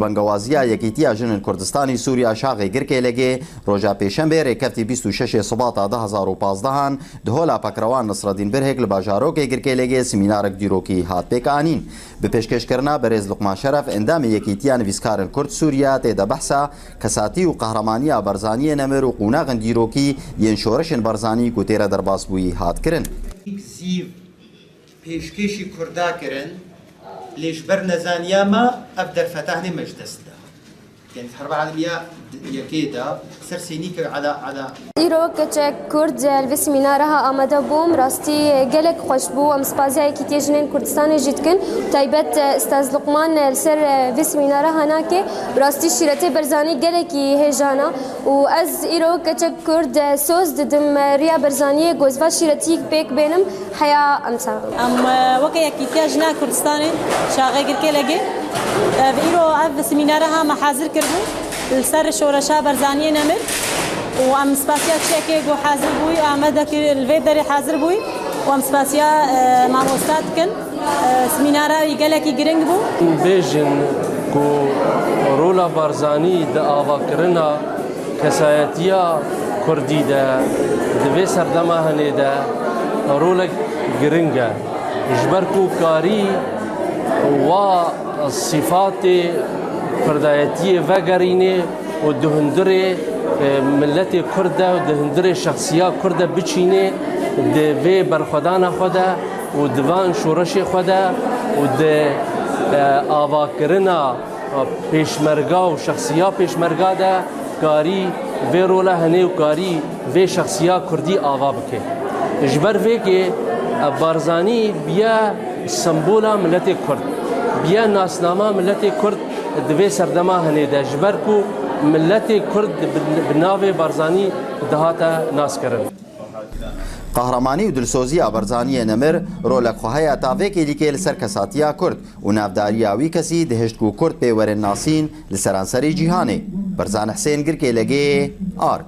بنگوازیا یکیتیا جنن کردستانی سوریا شاغی گرکه لگه روژا پیشنبه ریکفتی 26 سباتا 2015 دهولا پکروان نصرالدین برهک لباجارو که گرکه لگه سمینارک دیروکی هات پیکانین به پیشکش کرنا برز لقمان شرف اندام یکیتیا نویسکارن کرد سوریا تیدا بحثا کساتی و قهرمانیا برزانی نمر و قوناغن دیروکی ین شورشن برزانی کو تیرا درباس بوی هات کرن پیشکشی کردا کرن لیش بر نزانیا ما ابدر فتحني مجلس ده يعني الحرب العالمية يكيدا سر سينيك على إيرو كتشك كرد الفسمينارها أمدا بوم راستي جلك خوشبو أم سبازيا كي تيجنين كردستان جيتكن تايبت استاذ لقمان السر فسمينارها هناك راستي شيرتي برزاني جلك هجانا وأز إيرو كتشك كرد سوز دم ريا برزانية جوزفا شيرتي بيك بينم حياة أمسا وكي كي تيجنا كردستان شاغي جركي لقي إيرو أف سمينارها محاضر كردو السر شورشا برزانية نمر وام سباسيا تشيكي جو حاضر بوي آمدك الفيدري حاضر بوي وام سباسيا مع مستاد كن سمينارا يقلكي جرينج بو بيجن كو رولا برزاني دا آواكرنا كسايتيا كردي دا دبي سردما هني دا رولا جرينجا جبركو كاري وصفات فردایتی وگرینه و دهندره ملت کرده و دهندره شخصیت کرده بچینه دوی برخودان خوده و دوان شورش خوده و ده آواکرنا پیشمرگا و شخصیت پیشمرگا ده کاری وی روله هنه و کاری وی شخصیت کردی آوا بکه جبر وی که بارزانی بیا سمبولا ملت کرد بیا ناسنامه ملت کرد دوی سردما هنه ده جبرکو ملت کرد بناوی برزانی دهاتا ناس کرن قهرمانی و دلسوزی برزانی نمر رولک خواهی تاویکی لیکه لسر کساتیا کرد و نافداری آوی کسی دهشتکو کرد پیور ناسین لسرانسری جیهانه برزان حسین گرکه لگه آرک